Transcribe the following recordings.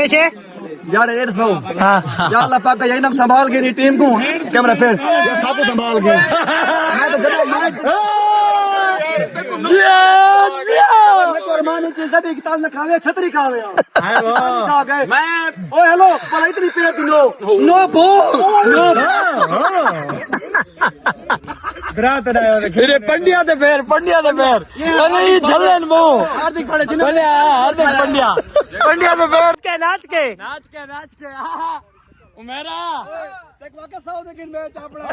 कैसे यार 150 हाँ यार अल्लाह पाक का यही नाम संभाल के नहीं टीम को कैमरा फिर यार सबको संभाल के मैं तो अरमान की सभी किताब में खावे छतरी खावे मैं ओ हेलो पर इतनी पेट नो नो बो नो फिर पंडिया दे पैर अरे ये झल्लन वो हार्दिक बड़े हार्दिक पंडिया दे पैर के नाच के उमेरा देख वाकई 100 लेकिन मैच अपना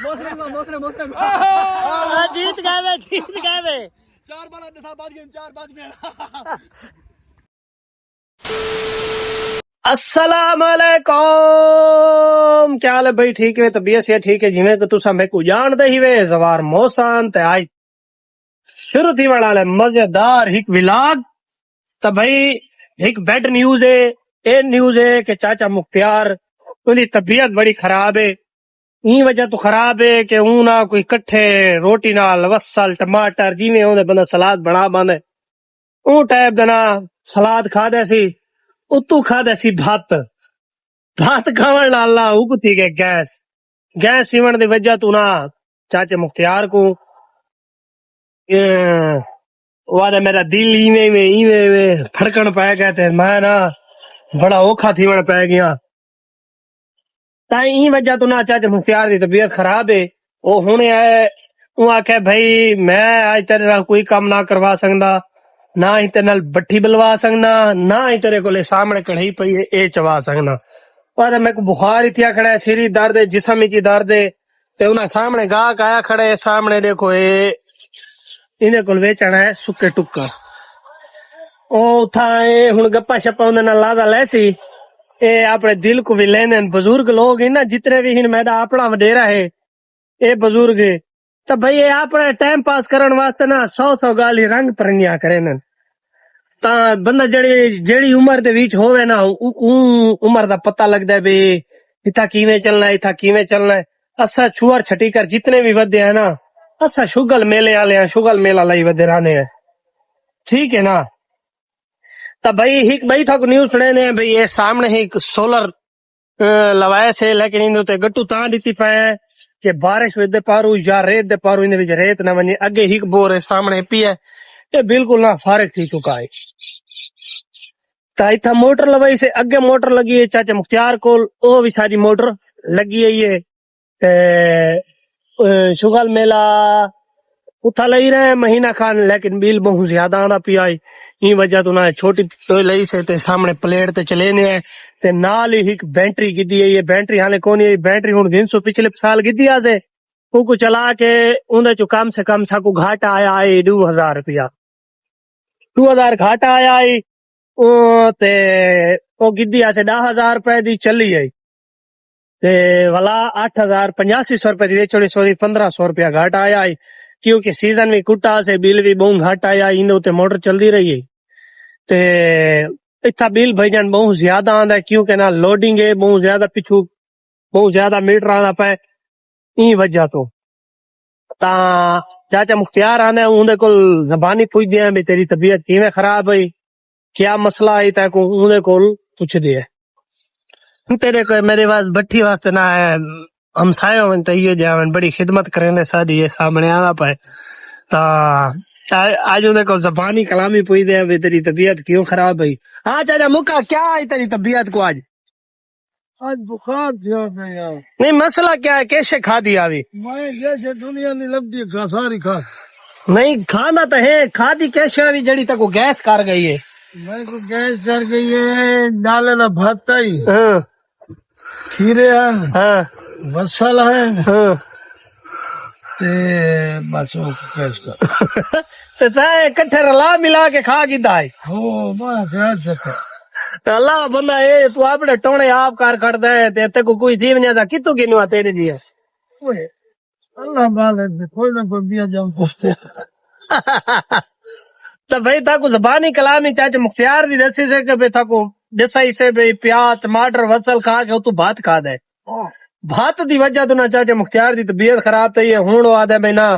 मौसम जीत गए 4 बार दसा बाज गए 4 बाज गए अस्सलाम वालेकुम क्या हाल है भाई ठीक है तबीयत से ठीक है जिवें तुसा मैं को जानदे ही वे जवार मौसम ते आज शुरू थी वाला है मजेदार हिक विलाग तो भाई एक बेड न्यूज है ए न्यूज है कि चाचा मुख्तियार उनकी तबीयत बड़ी खराब है ई वजह तो खराब है कि ऊ ना कोई कट्ठे रोटी नाल वसल टमाटर जिवें ओंदे बंदा सलाद बना बंदे ऊ टाइप दा ना सलाद खादे सी उतू खादे सी भात खावन नाल ऊ थी गए गैस पीवन दी वजह तो ना चाचे मुख्तियार को वादे मेरा दिल इवें फड़कन पै गया थे मैं ना बड़ा औखा थीवन पै गया ताई ई वजह तो ना चाचे मुख्तियार की तबीयत खराब है वो हुणे आए ऊ आखे भाई मैं आज तेरे नाल कोई काम ना करवा सकदा ना ही तेरे नाल बट्ठी बलवा सकना ना ही तेरे कोले सामने कढ़ाई पई है ए चवा सकना और मेरे को बुखार ही थिया खड़ा है सिरी दर्द है जिस्म की दर्द है ते उन्हें सामने गाहक आया खड़े है सामने देखो ये इन्हें कोल बेचना है सुक्के टुक्का ओ था हुन गप्पा शप्पा उन्हें ना लादा लैसी ए अपने दिल को भी लेने बुजुर्ग लोग ना जितने भी मेरा अपना वडेरा है ए बुजुर्ग तो भाई ये अपने टाइम पास करने वास्ते ना 100 गाली रंग परनिया करे न ता बंदा जेड़ी उम्र दे विच होवे ना उम्र दा पता लगदा है भाई इथा कीवें चलना है असा छुआर छटी कर जितने भी वधे है ना असा शुगल मेला लाई वधे रहने है ठीक है ना तो भाई थक न्यूज सुने ने भाई ये सामने ही सोलर लवाए से लेकिन इन गट्टू ता दी पाए कि बारिश दे पारू या रेत दे पारू इन रेत न वने अगे ही बोर है सामने पी है ये बिल्कुल ना फारिग थी चुका है ता इथा मोटर लवाई से अगे मोटर लगी है चाचा मुख्तियार को ओ भी सारी मोटर लगी है ये शुगल मेला उठा लई रहे महीना खान लेकिन बिल बहुत ज्यादा आना पिया ई वजह तो ना छोटी लई से ते सामने प्लेट ते चले ने ते नाल ही एक बैटरी गिद्दी है ये बैटरी हाले कोनी बैटरी हुन 300 पिछले साल गिद्दी आ से को चला के उंदे चो कम से कम साकू घाटा आया है 2000 रुपया 2000 घाटा आया है ओ ते ओ गिद्दी आ से 10000 रुपए दी चली है ते वाला 8500 रुपए दी वेचड़ी सॉरी 1500 रुपया घाटा आया है क्योंकि सीजन में कुटा से बिल भी बहुत घट आया इन उते मोटर चलती रही है ते इतना बिल भाईजान बहुत ज्यादा आंदा है क्योंकि ना लोडिंग है बहुत ज्यादा पिछू बहुत ज्यादा मीटर आंदा पे ई वजह तो ता चाचा मुख्तियार आंदा उनदे कोल जबानी पूछ दिया भी तेरी तबीयत किवें खराब है क्या मसला है ताको उनदे कोल पूछ दिया तेरे को मेरे पास भट्टी वास्ते ना है हम सायों तैयो जावन बड़ी खिदमत करने सादी ये सामने आना पाए ता आज उन्हें को जबानी कलामी पूछ दे अभी तेरी तबीयत क्यों खराब है हाँ चाचा मुक्का क्या है तेरी तबीयत को आज बुखार थियो यार नहीं मसला क्या है कैसे खा दिया अभी मैं जैसे दुनिया नी लबदी खा सारी खा नहीं खाना तो है खादी कैसे अभी जड़ी तक गैस कर गई है मैं को गैस कर गई है डाले ना भात ही हाँ खीरे है हाँ वसल है हाँ ते बस वो गैस कर तो चाहे कट्ठे रला मिला के खा गिदा है हो मैं खा सका अल्लाह बंदा ए तू अपने टोने आप कार कर दे ते को कोई थी वने दा कितो गिनवा तेरे लिए ओए अल्लाह माले कोई ना कोई बिया जाऊं पूछते तो भाई ताको जबानी कलामी चाचे मुख्तियार दी दसी से के भाई ताको दसाई से भाई प्याज टमाटर वसल खा के तू भात खा दे भात दी वजह तो ना चाचे मुख्तियार दी तबीयत खराब थई है हुण आदे भाई ना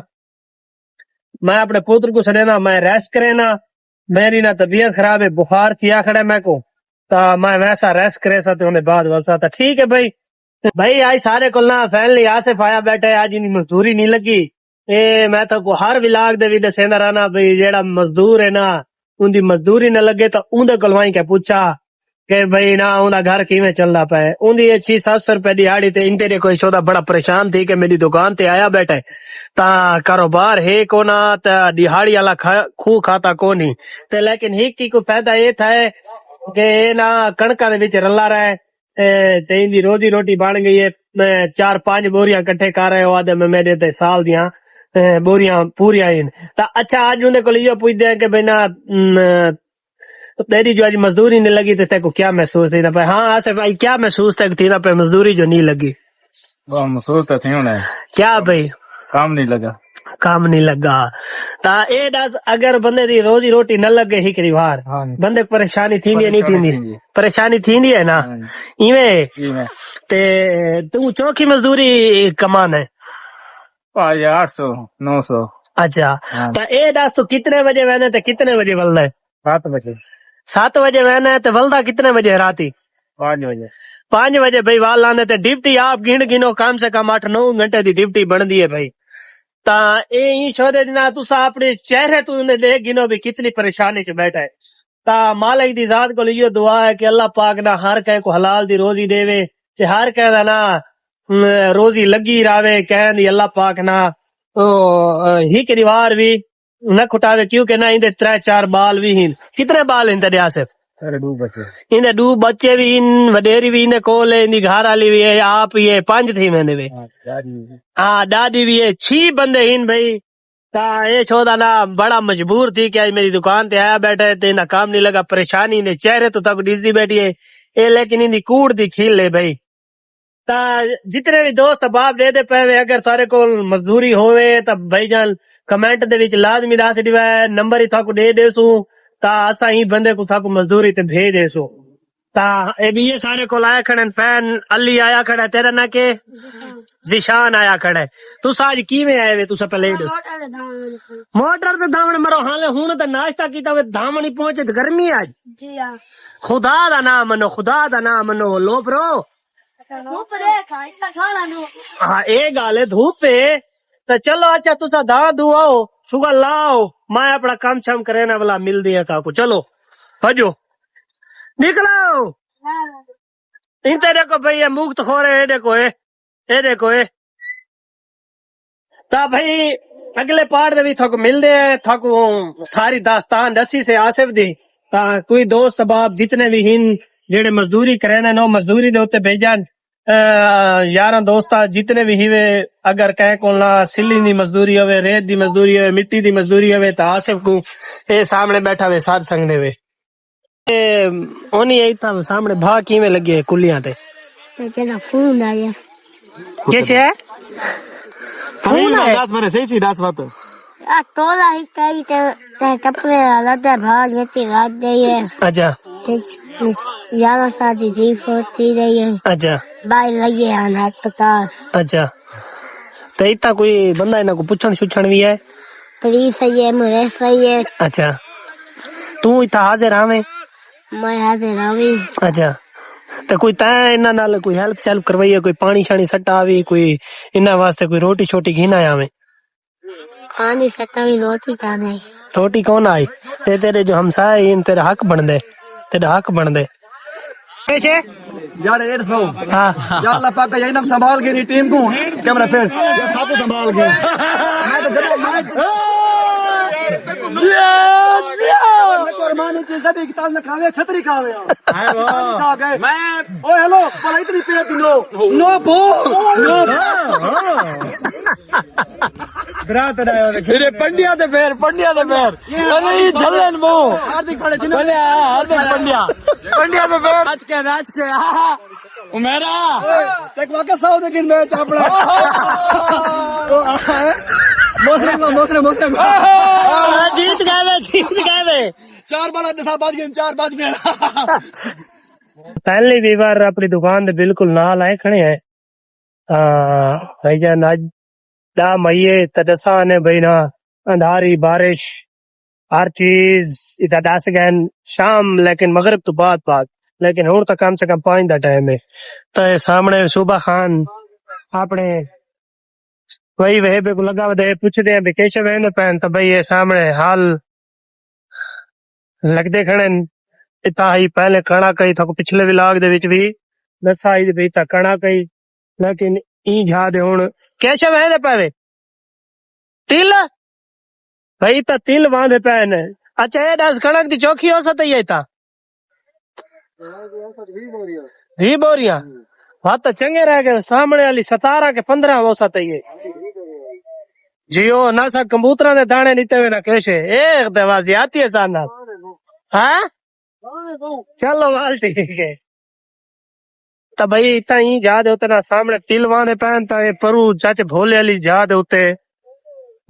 मैं अपने पुत्र को सड़े ना मैं रेस्ट करे ना मेरी ना तबीयत खराब है, बुखार किया खड़ा मैं को, ता मैं वैसा रेस्ट करे सा तो उन्हें बाद वसा था। ठीक है भाई। भाई आज सारे को ना फैमिली आसिफ आया बैठा है, आज इनकी मजदूरी नहीं लगी। ए मैं तो को हर विलाग दे भी दसेंदा रहना भाई, जेड़ा मजदूर है ना उनकी मजदूरी न लगे तो उनके कोलवाई के पूछा कि भाई ना उनका घर किवें चलदा पे। उनकी 600-700 रुपए दिहाड़ी ते इंते कोई चौदा बड़ा परेशान थी कि मेरी दुकान ते आया बैठा है ता कारोबार है को ना ता दिहाड़ी वाला खूह खाता को नहीं ते, लेकिन ही की को फायदा ये था कि ना कणका दे विच रला रहे ते इंदी रोजी रोटी बन गई है। 4-5 बोरियां कट्ठे कर रहे हो आदे में मेरे ते साल दियां बोरियां पूरियां इन ता। अच्छा आज उनके को यो पूछदे हैं कि भाई ना तेरी जो आज मजदूरी नहीं लगी तो तेरे को क्या महसूस थी? भाई हाँ आसिफ भाई क्या महसूस थी ना पे मजदूरी जो नहीं लगी? वो महसूस तो थी होना क्या भाई? काम नहीं लगा। काम नहीं लगा ता ए दस अगर बंदे दी रोजी रोटी न लगे ही करी बार बंदे को परेशानी थी नहीं थी? परेशानी थी है ना इवें ते तू चौकी मजदूरी कमान है 800-900। अच्छा ता ए दस तू कितने बजे वहने ते कितने बजे वलना है? 7 बजे। 7 बजे वहना है ते वलदा कितने बजे राती? 5 बजे। 5 बजे भाई वाल लाने ते ड्यूटी आप गिनो कम से कम 8-9 घंटे की ड्यूटी बनती है भाई। ता ए छोदे दिना तुसा अपने चेहरे तू देख गिनो भी कितनी परेशानी च बैठा है। ता मालिक दी जात को लियो दुआ है कि अल्लाह पाक ना हर कह को हलाल दी रोजी देवे ते हर कह दा ना रोजी लगी रावे कह दी अल्लाह पाक ना ही परिवार भी न खुटावे, क्योंकि ना इंदे 3-4 बाल भी हिन। कितने बाल इन तेरे आसिफ? 2 बच्चे। इन्हें 2 बच्चे भी इन, वडेरी भी इन्हें कोल है, इनकी घर वाली भी है, आप ये 5 थी मैंने भी। हाँ दादी भी है, 6 बंदे इन भाई। ता ये छोदा ना बड़ा मजबूर थी कि आज मेरी दुकान ते आया बैठा है, इन्हें काम नहीं लगा, परेशानी ने चेहरे तो तब डिसदी बैठी है ये, लेकिन इनकी कूड़ दी खील ले भाई। ता जितने भी दोस्त बाप दे दे पे अगर तारे को मजदूरी होवे तब भाईजान कमेंट दे विच लाजमी दस दिवा नंबर ही थाको दे देसू ता असा ही बंदे को थाको मजदूरी ते भेज देसू। ता ए भी ये सारे को आया खड़े फैन अली आया खड़ा तेरा ना के जिशान आया खड़ा है। तू आज की में आए वे तू पहले मोटर ते धावण मरो हाले हुन ते नाश्ता कीता वे धावण ही पहुंचे ते गर्मी आज जी हां। खुदा दा नाम मनो, खुदा दा नाम मनो लो प्रो हाँ ये गाल है धूप है तो चलो। अच्छा तुसा दा दुआओ सुबह लाओ मैं अपना काम शाम करे ना वाला मिल दिया था को चलो हजो निकलो इन तेरे को भाई मुक्त हो रहे है देखो ये देखो ये ता भाई अगले पार्ट में भी थको मिलते हैं थको सारी दास्तान दसी से आसिफ दी ता कोई दोस्त बाप जितने भी हिन जेड़े मजदूरी करे ना नो मजदूरी दे उत्ते भेजन यारा दोस्त जितने भी हिवे अगर कह को ना सिली दी मजदूरी होवे रेत दी मजदूरी होवे मिट्टी दी मजदूरी होवे ता आसिफ को ए सामने बैठा वे साथ संगने वे ओनी यही था सामने भा कीवे लगे कुलियां ते तेरा फोन आया कैसे है फोन है 10 बार सही 10 बात आ तोला ही कई ते कपड़े वाला ते भाग लेती रात दे है। अच्छा यार शादी दी होती रही है। अच्छा बाई लगे हैं अस्पताल। अच्छा तो इतना कोई बंदा इना को पूछन सुछन भी है? पुलिस सही है मुझे सही है। अच्छा तू इतना हाजिर आवे? मैं हाजिर आवी। अच्छा तो कोई तय इना नाल कोई हेल्प सेल्फ करवाई है, कोई पानी शानी सट्टा आवी, कोई इना वास्ते कोई रोटी छोटी घिना आवे? पानी सट्टा भी रोटी जाने रोटी कौन आई ते तेरे जो हमसाए इन तेरा हक बन दे, तेरा हक बन दे कैसे यार 150 हाँ यार अल्लाह पाक का यही नाम संभाल के नहीं टीम को कैमरा फिर यार सबको संभाल के मैं तो जब मैं कुर्बानी की सभी की ताज न खावे छतरी खावे मैं ओ हेलो पर इतनी पेड़ दी नो बो नो तेरे पंडिया ते पैर अरे झलन मो हार्दिक पांड्या हार्दिक पंडिया ते पैर राज के उमेरा देख वाकई 100 दिन मैच अपना मौसम जीत गए 4 बार दफा बाद गए 4 बाद गए पहली भी बार अपनी दुकान दे बिल्कुल नाल आए खड़े हैं भाईजान आज दा मईए तदसा ने भाई ना अंधारी बारिश हर चीज इधर दस गए शाम, लेकिन मगरिब तो बाद लेकिन हूं तो कम से कम 5 का टाइम है। तो ये सामने सूबा खान अपने वही वह पे को लगा दे पूछते हैं केशव है पैन, तो भाई ये सामने हाल लगते खड़े इतना ही पहले कणा कही था पिछले विलाग दे विच भी दसा ही भी था कणा कही, लेकिन ई जा दे हुन केशव है पावे तिल भाई तो तिल बांधे पैन। अच्छा ये 10 कणक दी चौखी हो सकती है था 20 बोरियां हाँ तो चंगे रह गए। सामने वाली 17 के 15 हो सकती है जियो ना सा कबूतरा दे दाने नीते हुए ना कैसे एक दवाजी आती है साथ हाँ चलो बाल ठीक है। तो भाई इतना ही जा दे उतना सामने तिल वाने पहनता है परू चाचे भोले वाली जा दे उते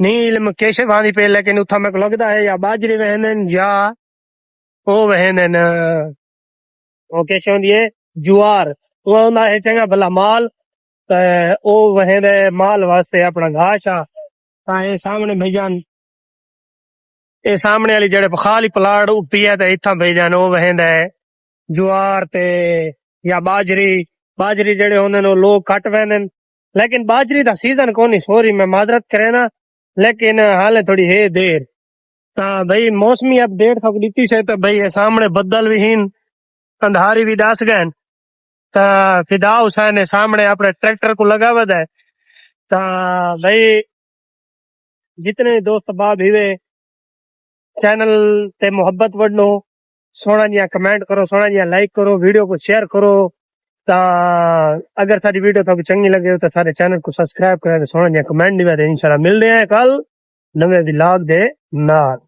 नील में केशव वानी पे, लेकिन उथा मेरे को लगता है या बाजरी वहन या वो वहन वो केशव दिए जुआर वो ना है चंगा भला माल तो वो वहन माल वास्ते अपना घास आ ताए सामने भेजान ये सामने वाली जड़े खाली पलाड़ उपी है तो इथा भेजान वो वहन है जुआर ते या बाजरी जड़े होने नो लोग कट वहन, लेकिन बाजरी का सीजन कोनी सॉरी मैं मादरत करे ना, लेकिन हाले थोड़ी है देर ता भाई मौसमी अपडेट थक दी से तो भाई सामने बदल भी हीन अंधारी भी दस गए ता फिदा हुसैन ने सामने अपने ट्रैक्टर को लगावा है। ता भाई जितने दोस्त बाब हिवे चैनल ते मोहब्बत वडनो सोना जिया कमेंट करो, सोना जिया लाइक करो, वीडियो को शेयर करो। ता अगर सारी वीडियो तो चंगी लगे तो सारे चैनल को सब्सक्राइब करें, सोना जिया कमेंट नहीं इंशाल्लाह मिलते हैं कल नवे व्लॉग दे नाल।